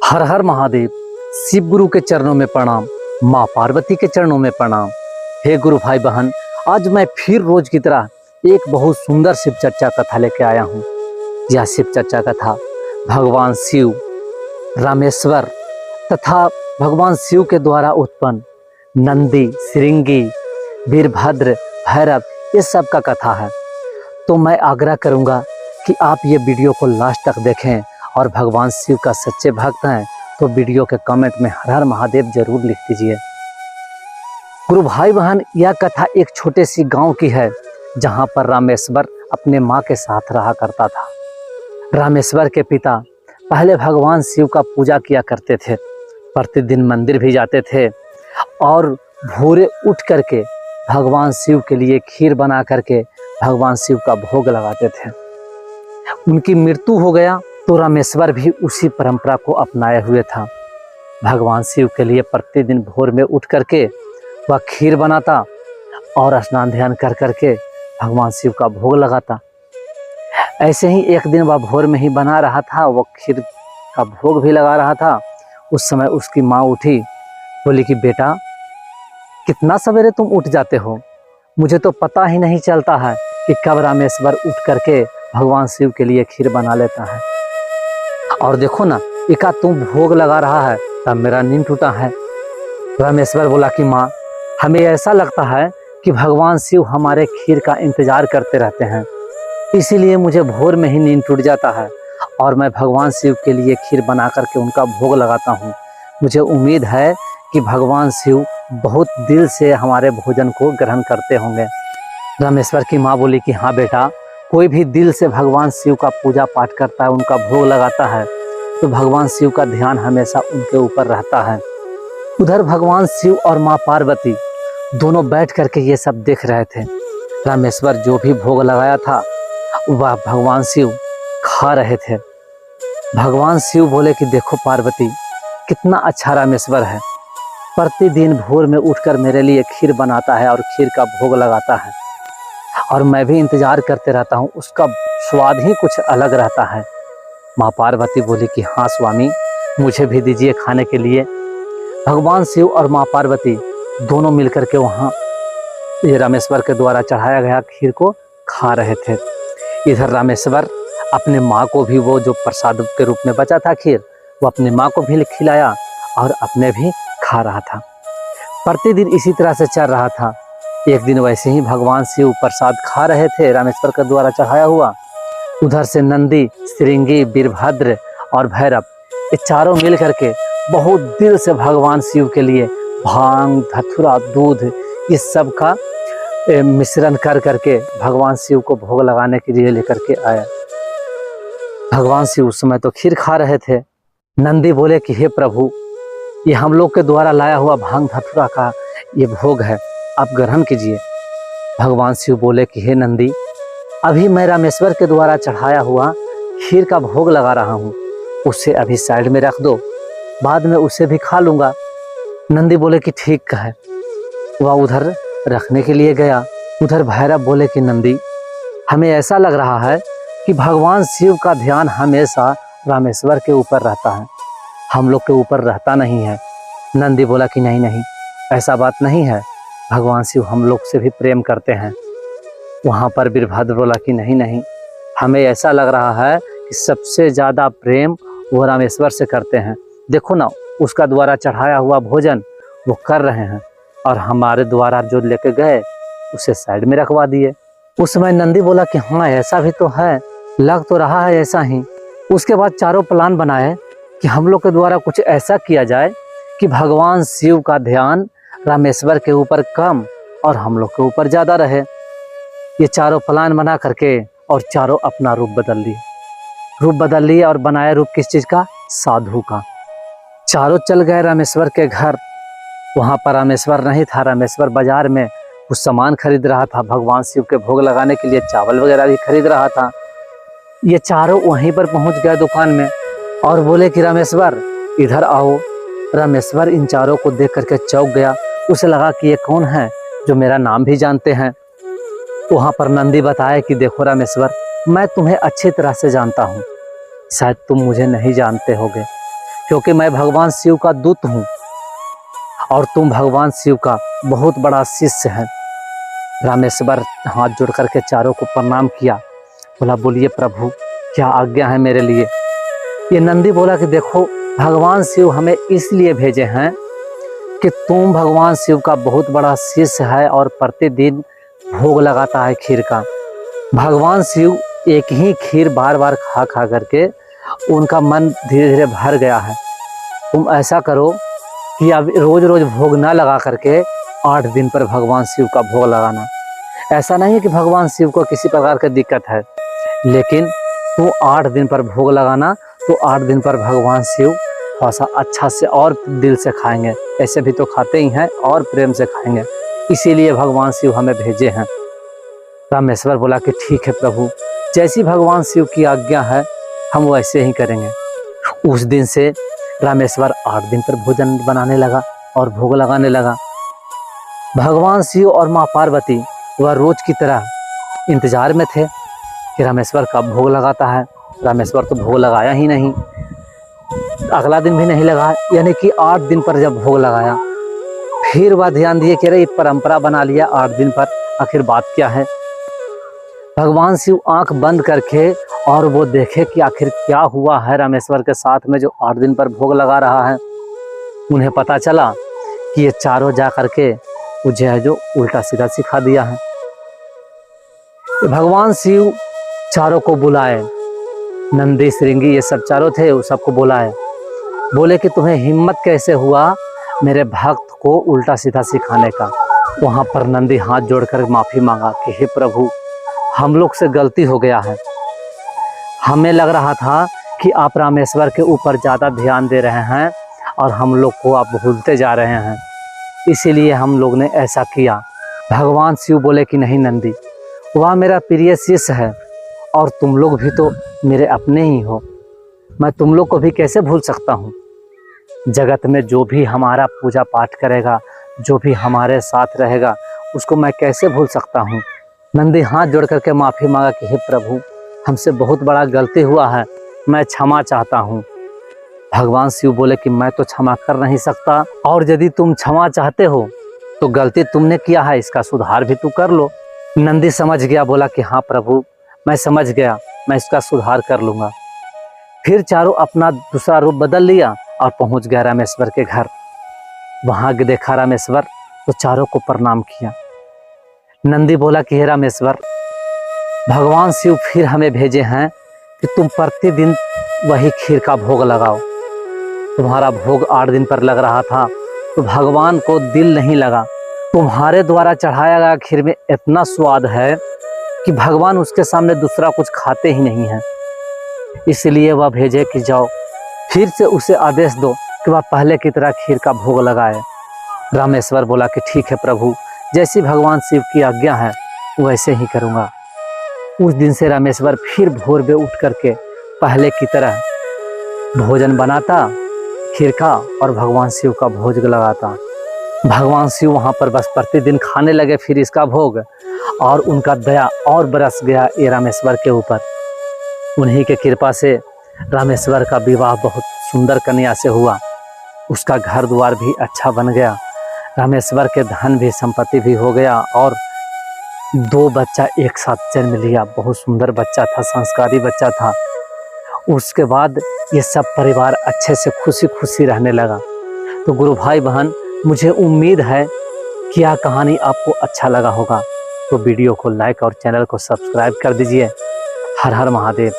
हर हर महादेव। शिव गुरु के चरणों में प्रणाम, माँ पार्वती के चरणों में प्रणाम। हे गुरु भाई बहन, आज मैं फिर रोज की तरह एक बहुत सुंदर शिव चर्चा कथा लेके आया हूँ। यह शिव चर्चा कथा भगवान शिव, रामेश्वर तथा भगवान शिव के द्वारा उत्पन्न नंदी, श्रृंगी, वीरभद्र, भैरव, ये सब का कथा है। तो मैं आग्रह करूँगा कि आप ये वीडियो को लास्ट तक देखें और भगवान शिव का सच्चे भक्त हैं तो वीडियो के कमेंट में हर हर महादेव जरूर लिख दीजिए। गुरु भाई बहन, यह कथा एक छोटे सी गांव की है जहां पर रामेश्वर अपने मां के साथ रहा करता था। रामेश्वर के पिता पहले भगवान शिव का पूजा किया करते थे, प्रतिदिन मंदिर भी जाते थे और भोरे उठ करके भगवान शिव के लिए खीर बना करके भगवान शिव का भोग लगाते थे। उनकी मृत्यु हो गया तो रामेश्वर भी उसी परंपरा को अपनाए हुए था। भगवान शिव के लिए प्रतिदिन भोर में उठ करके वह खीर बनाता और स्नान ध्यान कर करके भगवान शिव का भोग लगाता। ऐसे ही एक दिन वह भोर में ही बना रहा था, वह खीर का भोग भी लगा रहा था। उस समय उसकी माँ उठी, बोली कि बेटा कितना सवेरे तुम उठ जाते हो, मुझे तो पता ही नहीं चलता है कि कब रामेश्वर उठ करके भगवान शिव के लिए खीर बना लेता है। और देखो ना, एका तुम भोग लगा रहा है तब मेरा नींद टूटा है। रामेश्वर बोला कि माँ, हमें ऐसा लगता है कि भगवान शिव हमारे खीर का इंतजार करते रहते हैं, इसीलिए मुझे भोर में ही नींद टूट जाता है और मैं भगवान शिव के लिए खीर बना करके उनका भोग लगाता हूँ। मुझे उम्मीद है कि भगवान शिव बहुत दिल से हमारे भोजन को ग्रहण करते होंगे। रामेश्वर की माँ बोली कि हाँ बेटा, कोई भी दिल से भगवान शिव का पूजा पाठ करता है, उनका भोग लगाता है तो भगवान शिव का ध्यान हमेशा उनके ऊपर रहता है। उधर भगवान शिव और माँ पार्वती दोनों बैठ करके ये सब देख रहे थे। रामेश्वर जो भी भोग लगाया था वह भगवान शिव खा रहे थे। भगवान शिव बोले कि देखो पार्वती, कितना अच्छा रामेश्वर है, प्रतिदिन भोर में उठकर मेरे लिए खीर बनाता है और खीर का भोग लगाता है और मैं भी इंतजार करते रहता हूँ, उसका स्वाद ही कुछ अलग रहता है। माँ पार्वती बोली कि हाँ स्वामी, मुझे भी दीजिए खाने के लिए। भगवान शिव और माँ पार्वती दोनों मिलकर के वहाँ ये रामेश्वर के द्वारा चढ़ाया गया खीर को खा रहे थे। इधर रामेश्वर अपने माँ को भी वो जो प्रसाद के रूप में बचा था खीर, वो अपनी माँ को भी खिलाया और अपने भी खा रहा था। प्रतिदिन इसी तरह से चल रहा था। एक दिन वैसे ही भगवान शिव प्रसाद खा रहे थे रामेश्वर के द्वारा चढ़ाया हुआ। उधर से नंदी, श्रृंगी, वीरभद्र और भैरव, ये चारों मिल करके बहुत दिल से भगवान शिव के लिए भांग, धतूरा, दूध, इस सब का मिश्रण कर करके भगवान शिव को भोग लगाने के लिए लेकर के आया। भगवान शिव उस समय तो खीर खा रहे थे। नंदी बोले कि हे प्रभु, ये हम लोग के द्वारा लाया हुआ भांग धतूरा का ये भोग है, आप ग्रहण कीजिए। भगवान शिव बोले कि हे नंदी, अभी मैं रामेश्वर के द्वारा चढ़ाया हुआ खीर का भोग लगा रहा हूँ, उसे अभी साइड में रख दो, बाद में उसे भी खा लूँगा। नंदी बोले कि ठीक है। वह उधर रखने के लिए गया। उधर भैरव बोले कि नंदी, हमें ऐसा लग रहा है कि भगवान शिव का ध्यान हमेशा रामेश्वर के ऊपर रहता है, हम लोग के ऊपर रहता नहीं है। नंदी बोला कि नहीं नहीं, ऐसा बात नहीं है, भगवान शिव हम लोग से भी प्रेम करते हैं। वहाँ पर वीरभद्र बोला कि नहीं नहीं, हमें ऐसा लग रहा है कि सबसे ज़्यादा प्रेम वो रामेश्वर से करते हैं। देखो ना, उसका द्वारा चढ़ाया हुआ भोजन वो कर रहे हैं और हमारे द्वारा जो लेके गए उसे साइड में रखवा दिए। उस समय नंदी बोला कि हाँ ऐसा भी तो है, लग तो रहा है ऐसा ही। उसके बाद चारों प्लान बनाए कि हम लोग के द्वारा कुछ ऐसा किया जाए कि भगवान शिव का ध्यान रामेश्वर के ऊपर कम और हम लोग के ऊपर ज़्यादा रहे। ये चारों प्लान बना करके और चारों अपना रूप बदल लिए और बनाया रूप किस चीज़ का? साधु का। चारों चल गए रामेश्वर के घर। वहाँ पर रामेश्वर नहीं था, रामेश्वर बाजार में कुछ सामान खरीद रहा था, भगवान शिव के भोग लगाने के लिए चावल वगैरह भी खरीद रहा था। ये चारों वहीं पर पहुँच गए दुकान में और बोले कि रामेश्वर इधर आओ। रामेश्वर इन चारों को देख करके चौंक गया। उसे लगा कि ये कौन है जो मेरा नाम भी जानते हैं। वहाँ पर नंदी बताया कि देखो रामेश्वर, मैं तुम्हें अच्छी तरह से जानता हूँ, शायद तुम मुझे नहीं जानते होगे, क्योंकि मैं भगवान शिव का दूत हूँ और तुम भगवान शिव का बहुत बड़ा शिष्य है। रामेश्वर हाथ जोड़ करके चारों को प्रणाम किया, बोला बोलिए प्रभु क्या आज्ञा है मेरे लिए। ये नंदी बोला कि देखो भगवान शिव हमें इसलिए भेजे हैं कि तुम भगवान शिव का बहुत बड़ा शिष्य है और प्रतिदिन भोग लगाता है खीर का। भगवान शिव एक ही खीर बार बार खा खा करके उनका मन धीरे धीरे भर गया है। तुम ऐसा करो कि अब रोज रोज भोग ना लगा करके 8 दिन पर भगवान शिव का भोग लगाना। ऐसा नहीं है कि भगवान शिव को किसी प्रकार की दिक्कत है, लेकिन तू 8 दिन पर भोग लगाना तो 8 दिन पर भगवान शिव थोड़ा सा अच्छा से और दिल से खाएंगे। ऐसे भी तो खाते ही हैं और प्रेम से खाएंगे, इसीलिए भगवान शिव हमें भेजे हैं। रामेश्वर बोला कि ठीक है प्रभु, जैसी भगवान शिव की आज्ञा है हम वैसे ही करेंगे। उस दिन से रामेश्वर 8 दिन पर भोजन बनाने लगा और भोग लगाने लगा। भगवान शिव और माँ पार्वती वह रोज की तरह इंतजार में थे कि रामेश्वर कब भोग लगाता है। रामेश्वर तो भोग लगाया ही नहीं, अगला दिन भी नहीं लगा, यानी कि 8 दिन पर जब भोग लगाया फिर वह ध्यान दिए कि अरे परंपरा बना लिया 8 दिन पर, आखिर बात क्या है। भगवान शिव आंख बंद करके और वो देखे कि आखिर क्या हुआ है रामेश्वर के साथ में जो 8 दिन पर भोग लगा रहा है। उन्हें पता चला कि ये चारों जा करके मुझे है जो उल्टा सीधा सिखा दिया है। भगवान शिव चारों को बुलाए, नंदी श्रृंगी ये सब चारों थे, उस सबको बुलाए, बोले कि तुम्हें हिम्मत कैसे हुआ मेरे भक्त को उल्टा सीधा सिखाने का। वहां पर नंदी हाथ जोड़कर माफी मांगा कि हे प्रभु हम लोग से गलती हो गया है, हमें लग रहा था कि आप रामेश्वर के ऊपर ज़्यादा ध्यान दे रहे हैं और हम लोग को आप भूलते जा रहे हैं, इसीलिए हम लोग ने ऐसा किया। भगवान शिव बोले कि नहीं नंदी, वह मेरा प्रिय शिष्य है और तुम लोग भी तो मेरे अपने ही हो, मैं तुम लोग को भी कैसे भूल सकता हूँ। जगत में जो भी हमारा पूजा पाठ करेगा, जो भी हमारे साथ रहेगा, उसको मैं कैसे भूल सकता हूँ। नंदी हाथ जोड़ करके माफ़ी मांगा कि हे प्रभु हमसे बहुत बड़ा गलती हुआ है, मैं क्षमा चाहता हूँ। भगवान शिव बोले कि मैं तो क्षमा कर नहीं सकता, और यदि तुम क्षमा चाहते हो तो गलती तुमने किया है इसका सुधार भी तू कर लो। नंदी समझ गया, बोला कि हाँ प्रभु मैं समझ गया, मैं इसका सुधार कर लूँगा। फिर चारों अपना दूसरा रूप बदल लिया और पहुँच गया रामेश्वर के घर। वहाँ देखा रामेश्वर तो चारों को प्रणाम किया। नंदी बोला कि हे रामेश्वर, भगवान शिव फिर हमें भेजे हैं कि तुम प्रतिदिन वही खीर का भोग लगाओ। तुम्हारा भोग 8 दिन पर लग रहा था तो भगवान को दिल नहीं लगा। तुम्हारे द्वारा चढ़ाया गया खीर में इतना स्वाद है कि भगवान उसके सामने दूसरा कुछ खाते ही नहीं हैं, इसलिए वह भेजे कि जाओ फिर से उसे आदेश दो कि वह पहले की तरह खीर का भोग लगाए। रामेश्वर बोला कि ठीक है प्रभु, जैसी भगवान शिव की आज्ञा है वैसे ही करूँगा। उस दिन से रामेश्वर फिर भोर में उठ करके पहले की तरह भोजन बनाता खीर का और भगवान शिव का भोग लगाता। भगवान शिव वहाँ पर बस प्रतिदिन खाने लगे फिर इसका भोग, और उनका दया और बरस गया ये रामेश्वर के ऊपर। उन्हीं के कृपा से रामेश्वर का विवाह बहुत सुंदर कन्या से हुआ, उसका घर द्वार भी अच्छा बन गया, रामेश्वर के धन भी संपत्ति भी हो गया और 2 बच्चा एक साथ जन्म लिया। बहुत सुंदर बच्चा था, संस्कारी बच्चा था। उसके बाद ये सब परिवार अच्छे से खुशी खुशी रहने लगा। तो गुरु भाई बहन, मुझे उम्मीद है कि यह कहानी आपको अच्छा लगा होगा, तो वीडियो को लाइक और चैनल को सब्सक्राइब कर दीजिए। हर हर महादेव।